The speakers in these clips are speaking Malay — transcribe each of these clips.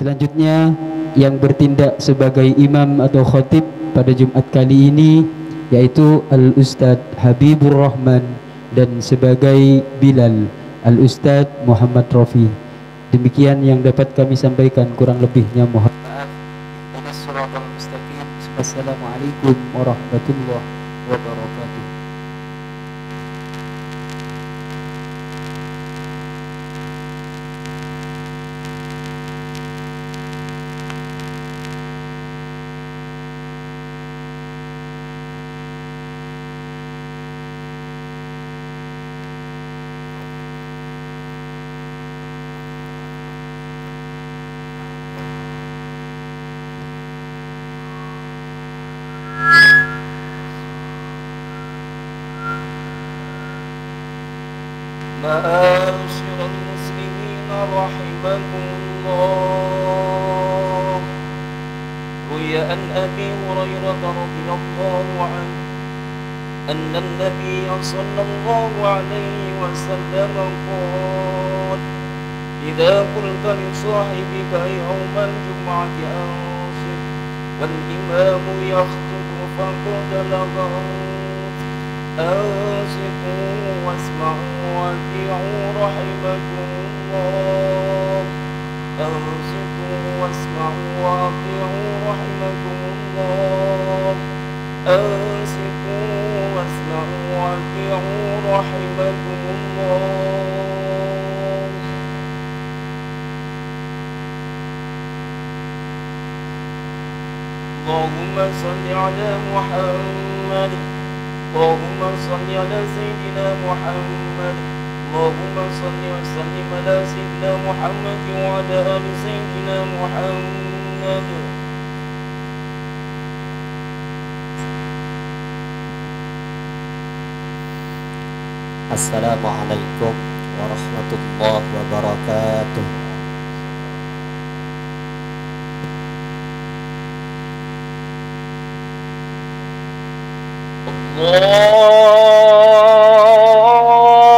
Selanjutnya yang bertindak sebagai imam atau khatib pada Jumat kali ini yaitu Al-Ustadz Habibur Rahman, dan sebagai Bilal Al-Ustadz Muhammad Rafi. Demikian yang dapat kami sampaikan, kurang lebihnya mohon maaf. Assalamualaikum warahmatullahi wabarakatuh. معاشر المسلمين رحمكم الله. روي عن أبي هريرة رضي الله عنه أن النبي صلى الله عليه وسلم قال: إذا قلت لصاحبك يوم الجمعة أنصت والإمام يخطب فقد لغوت، أنصتوا واسمعوا وأطيعوا رحمكم الله، أنصتوا واسمعوا وأطيعوا رحمكم الله، أنصتوا واسمعوا وأطيعوا رحمكم الله. اللهم صل على محمد، اللهم صل على سيدنا محمد، اللهم صل وسلم على سيدنا محمد وعلى آل سيدنا محمد. Assalamualaikum warahmatullahi wabarakatuh.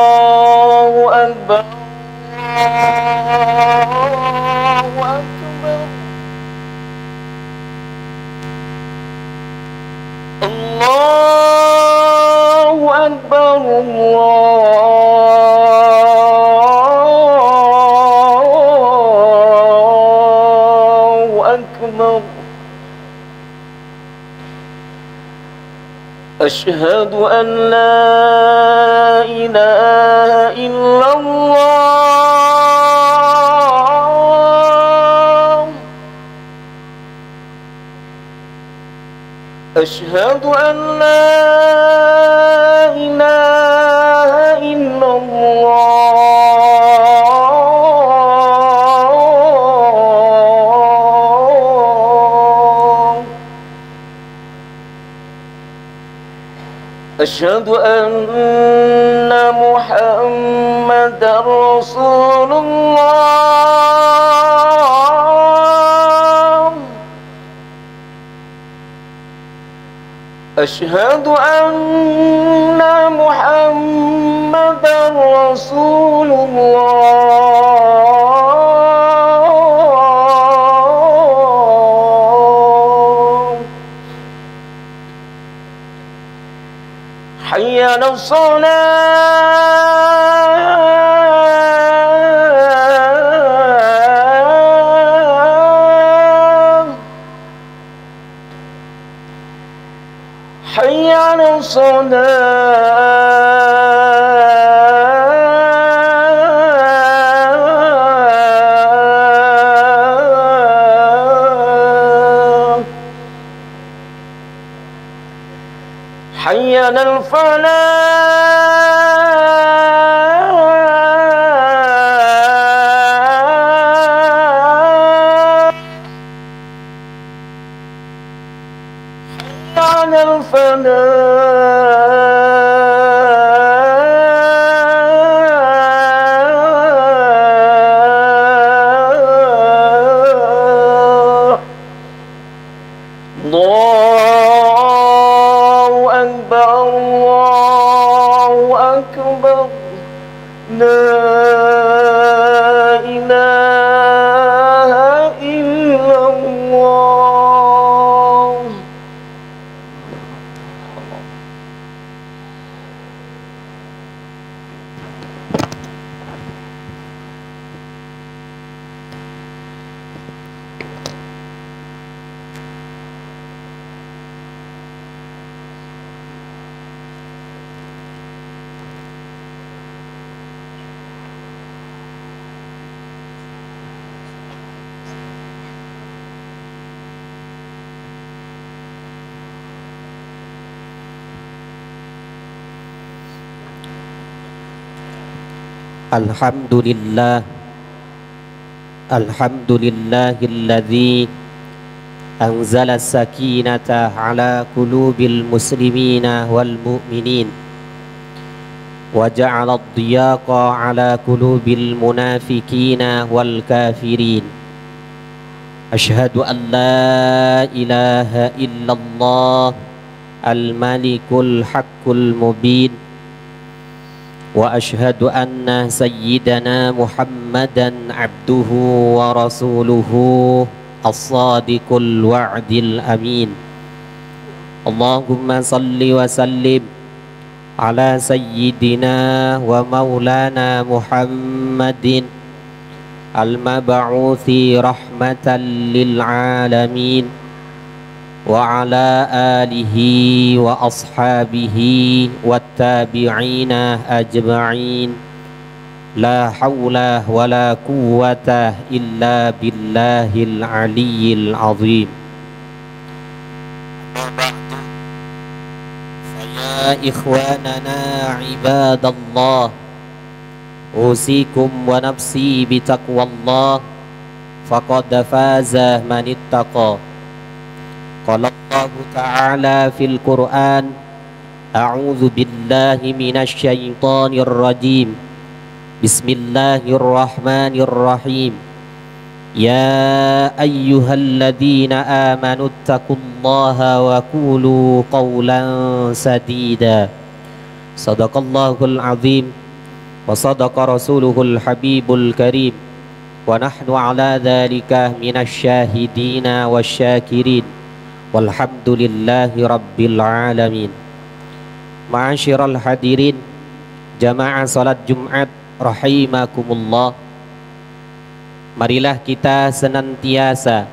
Allahu Akbar, Allahu Akbar, Allahu Akbar, Allahu Akbar. أشهد أن لا إله إلا الله، أشهد أن لا إله إلا الله، أشهد أن محمدا رسول الله، أشهد أن محمدا رسول الله. حي على الصلاة، حي على الصلاة، حي على الفلاح، حي على الفلاح. الله أكبر، الله أكبر، لا إله Alhamdulillah, alhamdulillahilladzi anzala sakinata ala qulubil muslimina wal mu'minin wa ja'ala ad-diyaqa ala qulubil munafiqina wal kafirin. Asyhadu an la ilaha illallah al-malikul haqqul mubin wa asyhadu anna sayyidana Muhammadan abduhu wa rasuluhu as-sadiqul wa'dil amin. Allahumma salli wa sallim ala sayyidina wa maulana Muhammadin al-mab'uthi rahmatan lil alamin wa ala alihi wa ashabihi wat tabi'ina ajma'in. La hawla wa la quwwata illa billahil aliyyil azim. Faya ikhwanana ibadallah, usikum wa nafsi bitaqwallah, faqad faza man ittaqa. Qala Allah ta'ala fil Qur'an, a'udzu billahi minasy syaithanir rajim. Bismillahirrahmanirrahim. Ya ayyuhalladzina amanu taqullaha wa qulu qawlan sadida. Sadaqallahul azim wa sadaqa rasuluhul habibul karim. Wa nahnu ala dzalika minasy syahidina wasyakirin. Walhamdulillahi rabbil alamin. Ma'asyiral hadirin, jamaah salat Jumat rahimakumullah. Marilah kita senantiasa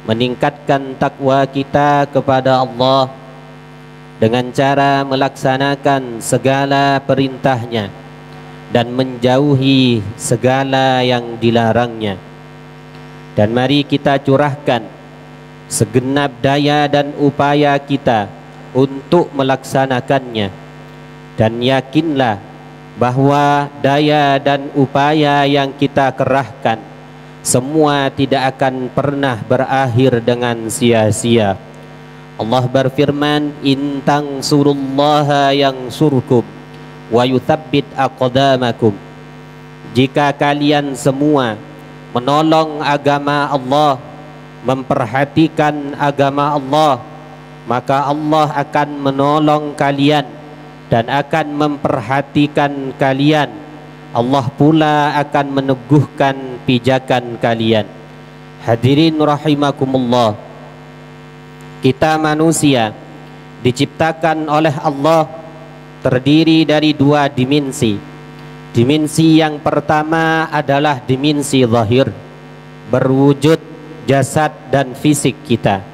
meningkatkan takwa kita kepada Allah dengan cara melaksanakan segala perintahnya dan menjauhi segala yang dilarangnya. Dan mari kita curahkan segenap daya dan upaya kita untuk melaksanakannya. Dan yakinlah bahwa daya dan upaya yang kita kerahkan semua tidak akan pernah berakhir dengan sia-sia. Allah berfirman, in tansurullaha yansurkum wa yuthabbit aqdamakum. Jika kalian semua menolong agama Allah, memperhatikan agama Allah, maka Allah akan menolong kalian dan akan memperhatikan kalian. Allah pula akan meneguhkan pijakan kalian. Hadirin rahimakumullah, kita manusia diciptakan oleh Allah terdiri dari dua dimensi. Dimensi yang pertama adalah dimensi zahir, berwujud jasad dan fisik kita.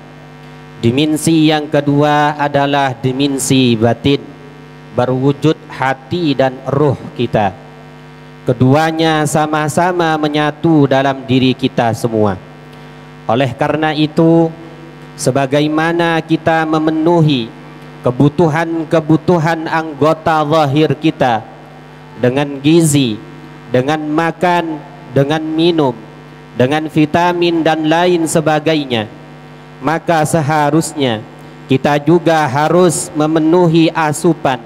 Dimensi yang kedua adalah dimensi batin, berwujud hati dan ruh kita. Keduanya sama-sama menyatu dalam diri kita semua. Oleh karena itu, sebagaimana kita memenuhi kebutuhan-kebutuhan anggota zahir kita dengan gizi, dengan makan, dengan minum, dengan vitamin dan lain sebagainya, maka seharusnya kita juga harus memenuhi asupan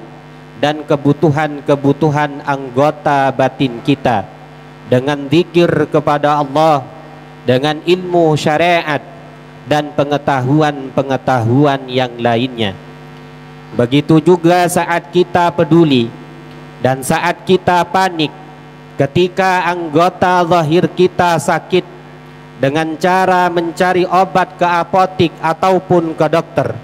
dan kebutuhan-kebutuhan anggota batin kita dengan zikir kepada Allah, dengan ilmu syariat dan pengetahuan-pengetahuan yang lainnya. Begitu juga saat kita peduli dan saat kita panik ketika anggota zahir kita sakit, dengan cara mencari obat ke apotik ataupun ke dokter.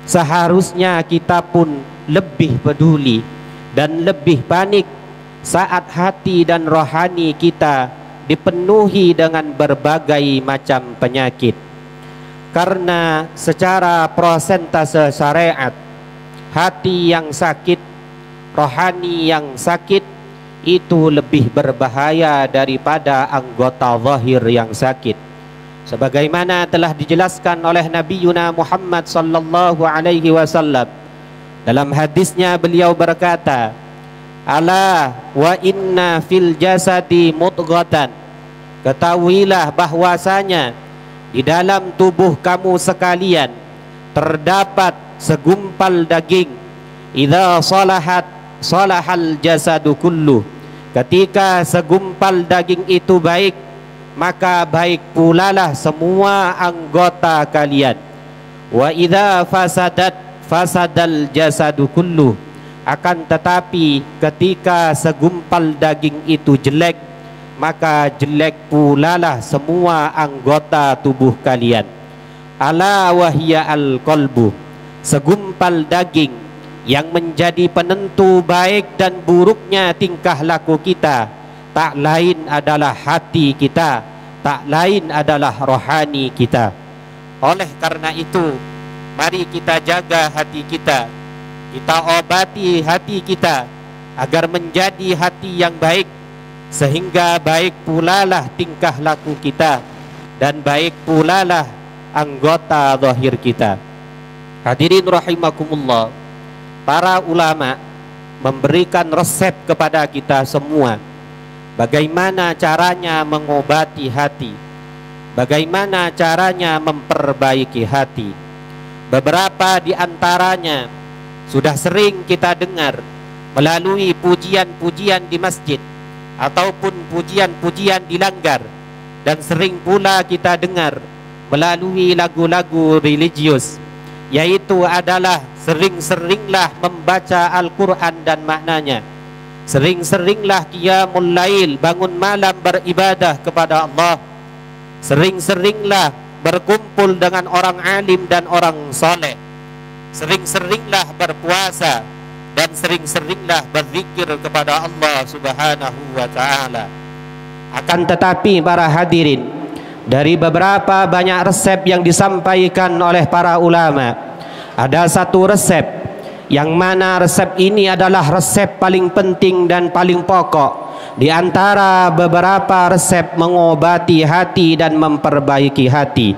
Seharusnya kita pun lebih peduli dan lebih panik saat hati dan rohani kita dipenuhi dengan berbagai macam penyakit. Karena secara prosentase syariat, hati yang sakit, rohani yang sakit itu lebih berbahaya daripada anggota zahir yang sakit. Sebagaimana telah dijelaskan oleh Nabi Yuna Muhammad sallallahu alaihi wasallam dalam hadisnya, beliau berkata, Ala wa inna fil jasadi mudghatan. Ketahuilah bahwasanya di dalam tubuh kamu sekalian terdapat segumpal daging. Idza salahat salahal jasadu kullu. Ketika segumpal daging itu baik, maka baik pulalah semua anggota kalian. Wa idza fasadat fasadal jasadu kullu. Akan tetapi ketika segumpal daging itu jelek, maka jelek pulalah semua anggota tubuh kalian. Ala wahya al-qalbu. Segumpal daging yang menjadi penentu baik dan buruknya tingkah laku kita tak lain adalah hati kita, tak lain adalah rohani kita. Oleh karena itu, mari kita jaga hati kita, kita obati hati kita agar menjadi hati yang baik, sehingga baik pulalah tingkah laku kita dan baik pulalah anggota zahir kita. Hadirin rahimakumullah, para ulama memberikan resep kepada kita semua bagaimana caranya mengobati hati, bagaimana caranya memperbaiki hati. Beberapa di antaranya sudah sering kita dengar melalui pujian-pujian di masjid ataupun pujian-pujian di langgar, dan sering pula kita dengar melalui lagu-lagu religius, yaitu adalah sering-seringlah membaca Al-Quran dan maknanya, sering-seringlah qiyamul lail, bangun malam beribadah kepada Allah, sering-seringlah berkumpul dengan orang alim dan orang soleh, sering-seringlah berpuasa, dan sering-seringlah berzikir kepada Allah Subhanahu wa ta'ala. Akan tetapi para hadirin, dari beberapa banyak resep yang disampaikan oleh para ulama, ada satu resep yang mana resep ini adalah resep paling penting dan paling pokok di antara beberapa resep mengobati hati dan memperbaiki hati,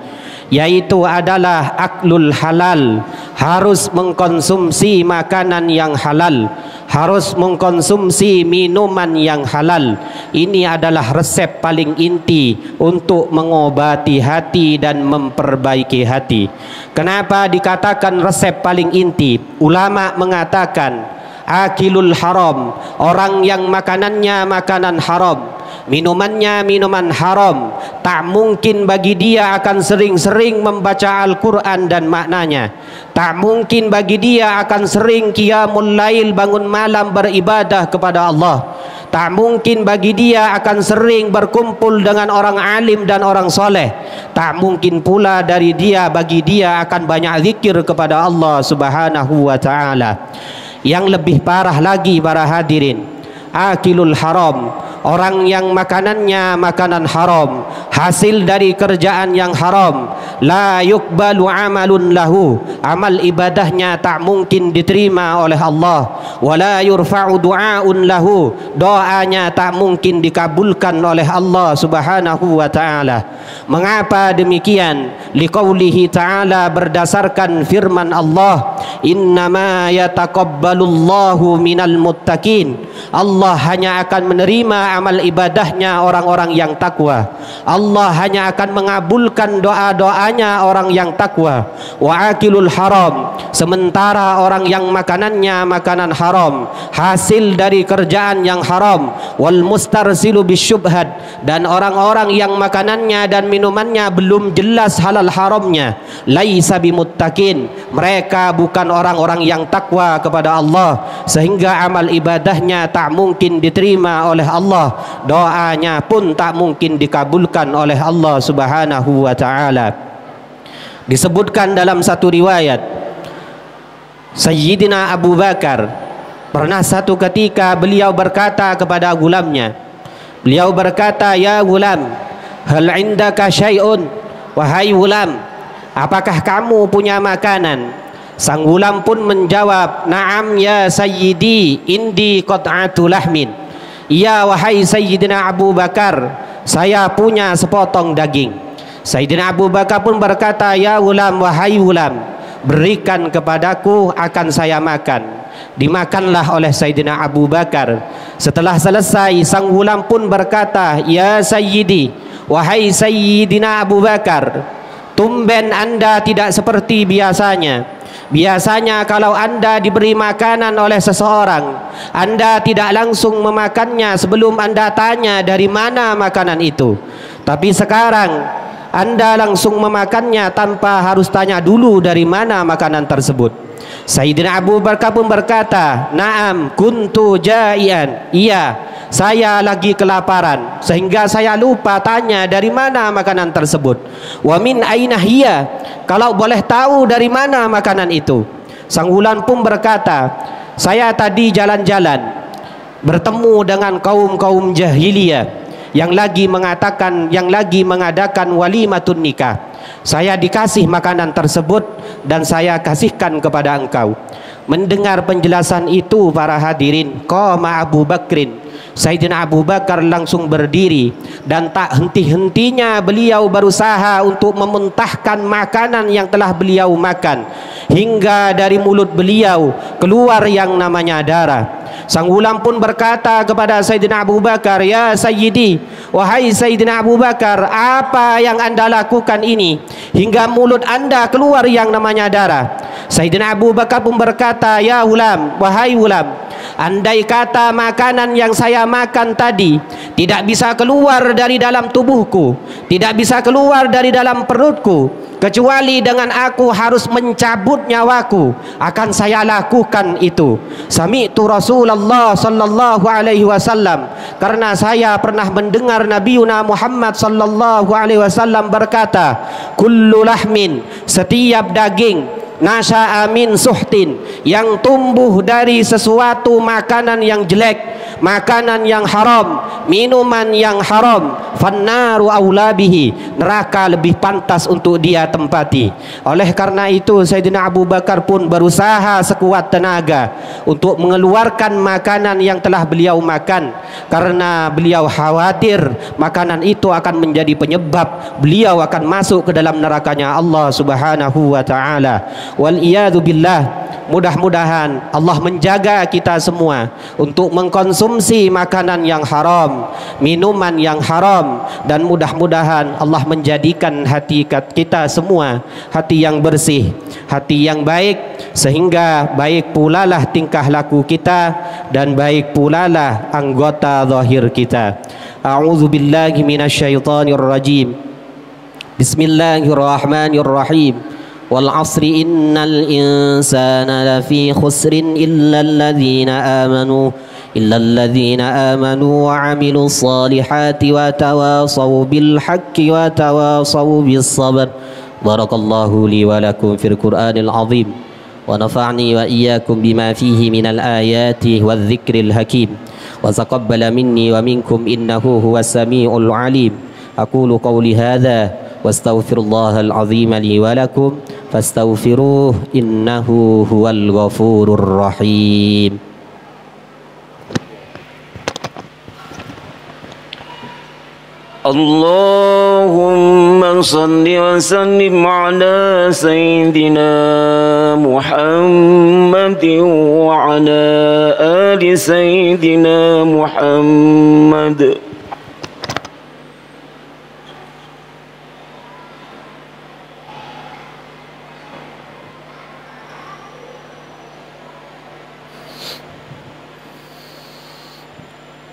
yaitu adalah aklul halal. Harus mengkonsumsi makanan yang halal, harus mengkonsumsi minuman yang halal. Ini adalah resep paling inti untuk mengobati hati dan memperbaiki hati. Kenapa dikatakan resep paling inti? Ulama mengatakan akilul haram, orang yang makanannya makanan haram, minumannya minuman haram, tak mungkin bagi dia akan sering-sering membaca Al-Quran dan maknanya. Tak mungkin bagi dia akan sering qiyamul lail, bangun malam beribadah kepada Allah. Tak mungkin bagi dia akan sering berkumpul dengan orang alim dan orang soleh. Tak mungkin pula bagi dia akan banyak zikir kepada Allah Subhanahu wa ta'ala. Yang lebih parah lagi para hadirin, akilul haram, orang yang makanannya makanan haram, hasil dari kerjaan yang haram, la yuqbalu amalun lahu, amal ibadahnya tak mungkin diterima oleh Allah, wala yurfa'u du'aun lahu, doanya tak mungkin dikabulkan oleh Allah Subhanahu wa ta'ala. Mengapa demikian? Liqaulihi ta'ala, berdasarkan firman Allah, innama yataqabbalullahu minal muttaqin, Allah hanya akan menerima amal ibadahnya orang-orang yang takwa. Allah hanya akan mengabulkan doa-doanya orang yang takwa. Wa akilul haram, sementara orang yang makanannya makanan haram, hasil dari kerjaan yang haram, wal mustarsilu bisyubhat, dan orang-orang yang makanannya dan minumannya belum jelas halal haramnya, laisa bimuttaqin, mereka bukan orang-orang yang takwa kepada Allah, sehingga amal ibadahnya tak mungkin diterima oleh Allah, doanya pun tak mungkin dikabulkan oleh Allah Subhanahu wa ta'ala. Disebutkan dalam satu riwayat, Sayyidina Abu Bakar pernah satu ketika beliau berkata kepada gulamnya, beliau berkata, ya gulam, hal indaka syai'un, wahai gulam, apakah kamu punya makanan? Sang gulam pun menjawab, na'am ya sayyidi, indi qat'atu lahmin. Ya wahai Sayyidina Abu Bakar, saya punya sepotong daging. Sayyidina Abu Bakar pun berkata, ya gulam, wahai gulam, berikan kepadaku, akan saya makan. dimakanlah oleh Sayyidina Abu Bakar. Setelah selesai, sang ghulam pun berkata, "Ya Sayyidi, wahai Sayyidina Abu Bakar, tumben anda tidak seperti biasanya. Biasanya kalau anda diberi makanan oleh seseorang, anda tidak langsung memakannya sebelum anda tanya dari mana makanan itu. Tapi sekarang anda langsung memakannya tanpa harus tanya dulu dari mana makanan tersebut." Sayyidina Abu Bakar pun berkata, "Naam, kuntu ja'ian." Iya, saya lagi kelaparan sehingga saya lupa tanya dari mana makanan tersebut. "Wa min aina hiya?" Kalau boleh tahu dari mana makanan itu. Sang ghulam pun berkata, "Saya tadi jalan-jalan bertemu dengan kaum-kaum jahiliyah yang lagi mengadakan walimatun nikah. Saya dikasih makanan tersebut dan saya kasihkan kepada engkau." Mendengar penjelasan itu para hadirin, qama Abu Bakrin, Sayyidina Abu Bakar langsung berdiri dan tak henti-hentinya beliau berusaha untuk memuntahkan makanan yang telah beliau makan hingga dari mulut beliau keluar yang namanya darah. Sang ghulam pun berkata kepada Sayyidina Abu Bakar, "Ya Sayyidi, wahai Sayyidina Abu Bakar, apa yang anda lakukan ini hingga mulut anda keluar yang namanya darah?" Sayyidina Abu Bakar pun berkata, "Ya ghulam, wahai ghulam, andai kata makanan yang saya makan tadi tidak bisa keluar dari dalam tubuhku, tidak bisa keluar dari dalam perutku, kecuali dengan aku harus mencabut nyawaku, akan saya lakukan itu. Sami'tu Rasulullah sallallahu alaihi wasallam, karena saya pernah mendengar Nabiuna Muhammad sallallahu alaihi wasallam berkata, kullu lahmin, setiap daging, nasya'a min suhtin, yang tumbuh dari sesuatu makanan yang jelek, makanan yang haram, minuman yang haram, fannaru aula bihi, neraka lebih pantas untuk dia tempati. Oleh karena itu Sayyidina Abu Bakar pun berusaha sekuat tenaga untuk mengeluarkan makanan yang telah beliau makan, karena beliau khawatir makanan itu akan menjadi penyebab beliau akan masuk ke dalam nerakanya Allah Subhanahu wa taala. Wal iyadu billah. Mudah-mudahan Allah menjaga kita semua untuk mengkonsumsi makanan yang haram, minuman yang haram, dan mudah-mudahan Allah menjadikan hati kita semua hati yang bersih, hati yang baik, sehingga baik pula lah tingkah laku kita dan baik pula lah anggota zahir kita. A'udzu billahi minasyaitonir rajim. Bismillahirrahmanirrahim. Wal 'asri innal insana lafi khusrin illalladzina amanu wa 'amilus salihati wa tawasaw bil haqqi wa tawasaw bis sabr. Barakallahu li wa lakum fil Qur'anil 'azim wa nafa'ni wa iyyakum bima fihi minal ayati wadh-dhikril hakim wa taqabbala minni wa minkum innahu huwas samiul 'alim. Aqulu qawli hadza wastaghfirullahal 'azim li wa lakum fastaghfiruhu innahu huwal ghafurur rahim. Allahumma salli wa sallim ala sayyidina Muhammadin wa ala ali sayyidina Muhammad.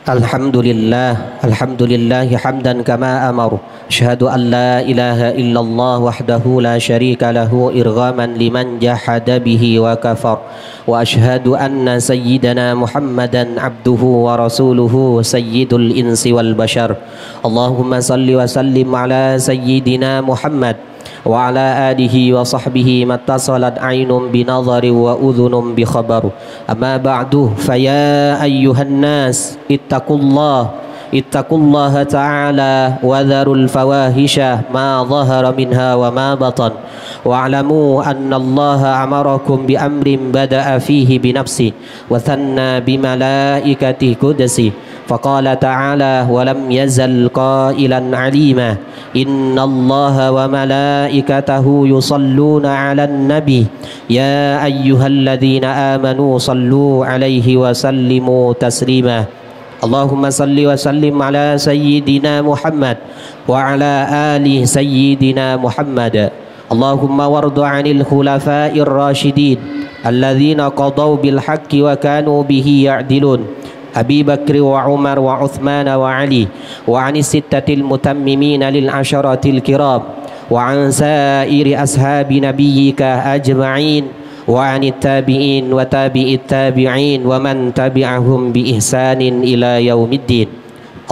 Alhamdulillah, alhamdulillahi hamdan kama amar. Asyhadu an la ilaha illallah wahdahu la syarika lahu irghaman liman jahada bihi wa kafar. Wa asyhadu anna sayyidana Muhammadan abduhu wa rasuluhu sayyidul insi wal bashar. Allahumma salli wa sallim ala sayyidina Muhammad wa ala alihi wa sahbihi mattasalat aynun binadhari wa udhunun bi khabar. Amma ba'du, faya ayyuhan nas ittaqullah ittaqullaha ta'ala wa dharul fawahisha ma dhahara minha wa ma batan wa'lamu anna allaha amarakum bi amrin bada'a fihi bi nafsi wa thanna bi malaikati qudsi faqala ta'ala wa lam yazal qailan alima inna allaha wa malaikatahu yusalluna 'alan nabi ya ayyuhalladzina amanu sallu 'alaihi wa sallimu taslima Allahumma salli wa sallim ala sayyidina Muhammad wa ala ali sayyidina Muhammad Allahumma wardu 'anil khulafa'ir rasyidin alladzina qadaw bil haqqi wa kanu bihi ya'dilun Abi Bakr wa Umar wa Uthman wa Ali wa 'anis sittatil mutammimin lil asharatil kiram wa 'an sa'iri ashabi nabiyyika ajma'in وعن التابعين وتابع التابعين ومن تبعهم بإحسان إلى يوم الدين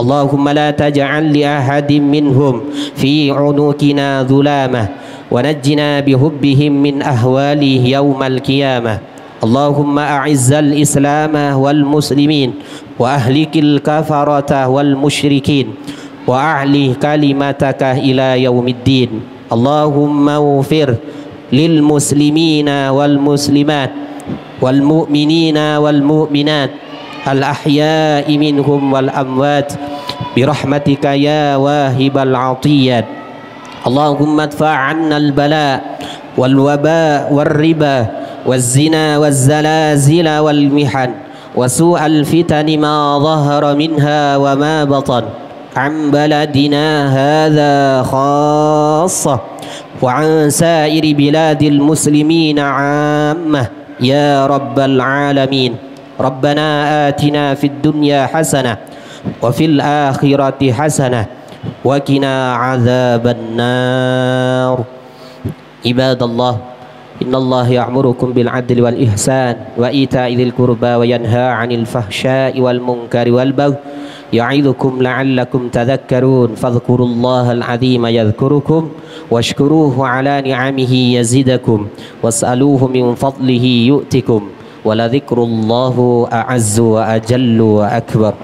اللهم لا تجعل لأحد منهم في عنقنا ظلامة ونجنا بحبهم من أهوال يوم القيامة اللهم أعز الإسلام والمسلمين وأهلك الكفرة والمشركين وأعلي كلمتك إلى يوم الدين اللهم اغفر للمسلمين والمسلمات والمؤمنين والمؤمنات الأحياء منهم والأموات برحمتك يا واهب العطيات اللهم ادفع عنا البلاء والوباء والربا والزنا والزلازل والمحن وسوء الفتن ما ظهر منها وما بطن عن بلدنا هذا خاصة وعن سائر بلاد المسلمين عامة يا رب العالمين ربنا آتنا في الدنيا حسنة وفي الآخرة حسنة وقنا عذاب النار عباد الله إن الله يأمركم بالعدل والإحسان وإيتاء ذي القربى وينهى عن الفحشاء والمنكر والبغي يعظكم لعلكم تذكرون فاذكروا الله العظيم يذكركم واشكروه على نعمه يزدكم واسألوه من فضله يؤتكم ولذكر الله أعز وأجل وأكبر